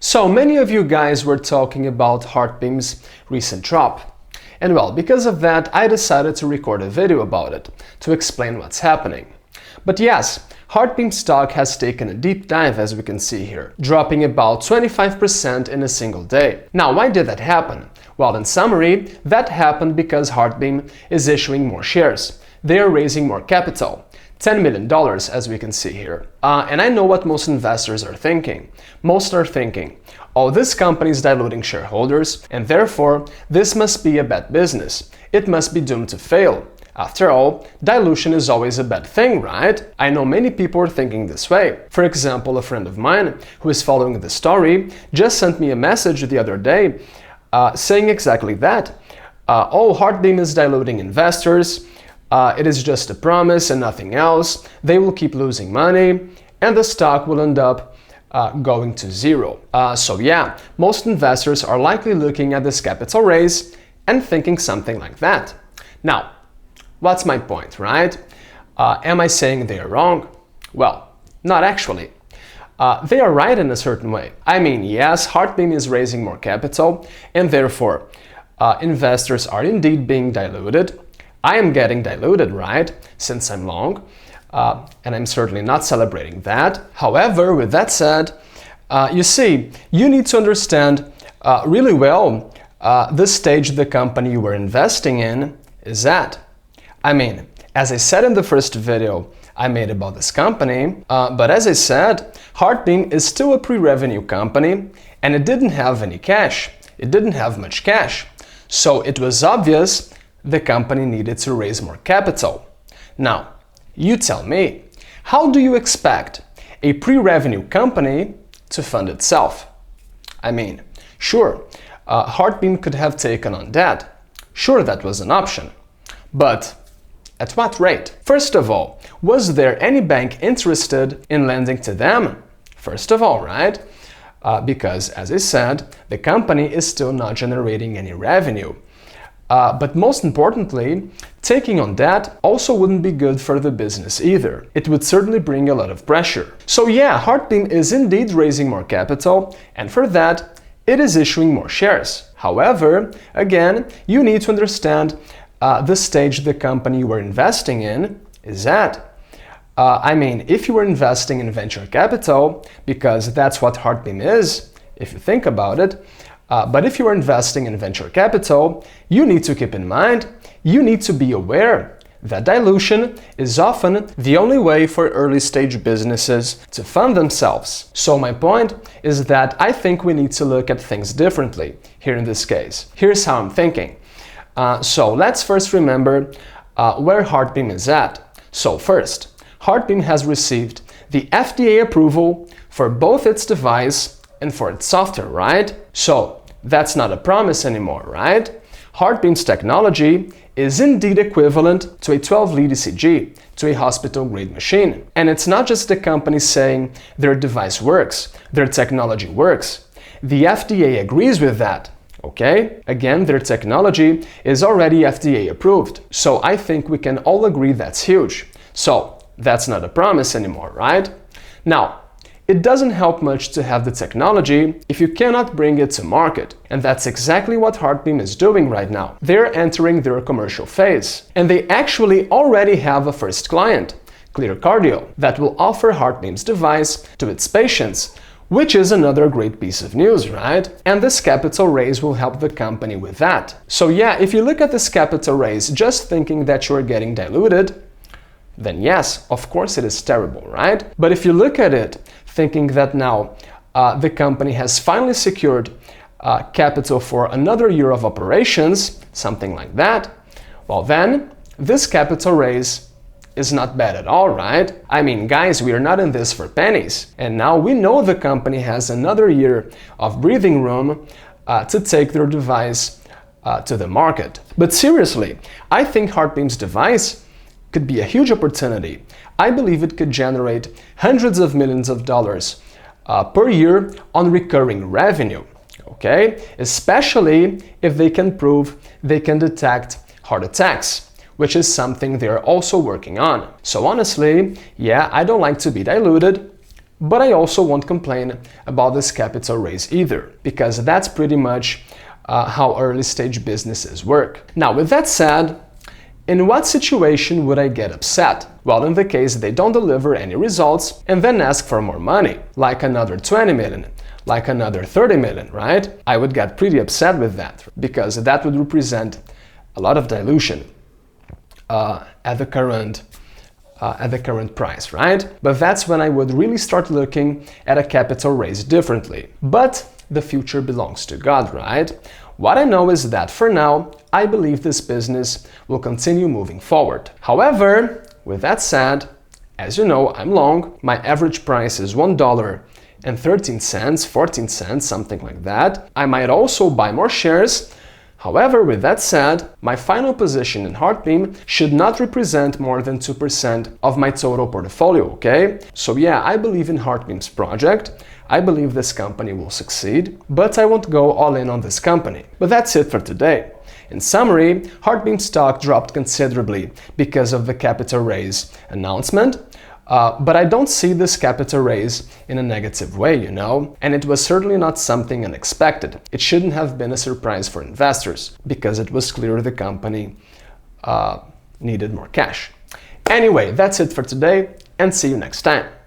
So many of you guys were talking about HeartBeam's recent drop. And well, because of that, I decided to record a video about it, to explain what's happening. But yes, HeartBeam stock has taken a deep dive, as we can see here, dropping about 25% in a single day. Now, why did that happen? Well, in summary, that happened because HeartBeam is issuing more shares. They are raising more capital. $10 million, as we can see here. And I know what most investors are thinking. Most are thinking, oh, this company is diluting shareholders, and therefore, this must be a bad business. It must be doomed to fail. After all, dilution is always a bad thing, right? I know many people are thinking this way. For example, a friend of mine who is following the story just sent me a message the other day saying exactly that. Oh, HeartBeam is diluting investors. It is just a promise and nothing else. They will keep losing money and the stock will end up going to zero. So yeah, most investors are likely looking at this capital raise and thinking something like that. Now, what's my point, right? Am I saying they are wrong? Well, not actually. They are right in a certain way. I mean, yes, HeartBeam is raising more capital and therefore investors are indeed being diluted. I am getting diluted, right, since I'm long, and I'm certainly not celebrating that. However, with that said, you see, you need to understand really well the stage the company you were investing in is at. I mean, as I said in the first video I made about this company, but as I said, HeartBeam is still a pre-revenue company and it didn't have any cash. It didn't have much cash. So it was obvious the company needed to raise more capital. Now, you tell me, how do you expect a pre-revenue company to fund itself? I mean, sure, HeartBeam could have taken on debt. Sure, that was an option. But at what rate? First of all, was there any bank interested in lending to them? First of all, right? Because, as I said, the company is still not generating any revenue. But most importantly, taking on debt also wouldn't be good for the business either. It would certainly bring a lot of pressure. So yeah, HeartBeam is indeed raising more capital, and for that, it is issuing more shares. However, again, you need to understand the stage the company you were investing in is at. I mean, if you were investing in venture capital, because that's what HeartBeam is, if you think about it, but if you are investing in venture capital, you need to keep in mind, you need to be aware that dilution is often the only way for early stage businesses to fund themselves. So my point is that I think we need to look at things differently here in this case. Here's how I'm thinking. So let's first remember where HeartBeam is at. So first, HeartBeam has received the FDA approval for both its device and for its software, right? So that's not a promise anymore, right? HeartBeam's technology is indeed equivalent to a 12-lead ECG, to a hospital-grade machine. And it's not just the company saying their device works, their technology works. The FDA agrees with that, okay? Again, their technology is already FDA approved. So I think we can all agree that's huge. So that's not a promise anymore, right? Now, it doesn't help much to have the technology if you cannot bring it to market. And that's exactly what HeartBeam is doing right now. They're entering their commercial phase. And they actually already have a first client, Clear Cardio, that will offer HeartBeam's device to its patients, which is another great piece of news, right? And this capital raise will help the company with that. So yeah, if you look at this capital raise just thinking that you're getting diluted, then yes, of course it is terrible, right? But if you look at it thinking that now the company has finally secured capital for another year of operations, something like that, well then, this capital raise is not bad at all, right? I mean, guys, we are not in this for pennies. And now we know the company has another year of breathing room to take their device to the market. But seriously, I think HeartBeam's device could be a huge opportunity. I believe it could generate hundreds of millions of dollars per year on recurring revenue, okay? Especially if they can prove they can detect heart attacks, which is something they're also working on. So honestly, yeah, I don't like to be diluted, But I also won't complain about this capital raise either, because that's pretty much how early stage businesses work. Now, with that said, in what situation would I get upset? Well, in the case they don't deliver any results and then ask for more money, like another 20 million, like another 30 million, right? I would get pretty upset with that, because that would represent a lot of dilution at the current price, right? But that's when I would really start looking at a capital raise differently. But the future belongs to God, right? What I know is that for now, I believe this business will continue moving forward. However, with that said, as you know, I'm long. My average price is $1.13, 14 cents, something like that. I might also buy more shares. However, with that said, my final position in HeartBeam should not represent more than 2% of my total portfolio, okay? So yeah, I believe in HeartBeam's project. I believe this company will succeed, but I won't go all in on this company. But that's it for today. In summary, HeartBeam stock dropped considerably because of the capital raise announcement. But I don't see this capital raise in a negative way, you know, and it was certainly not something unexpected. It shouldn't have been a surprise for investors, because it was clear the company needed more cash. Anyway, that's it for today, and see you next time.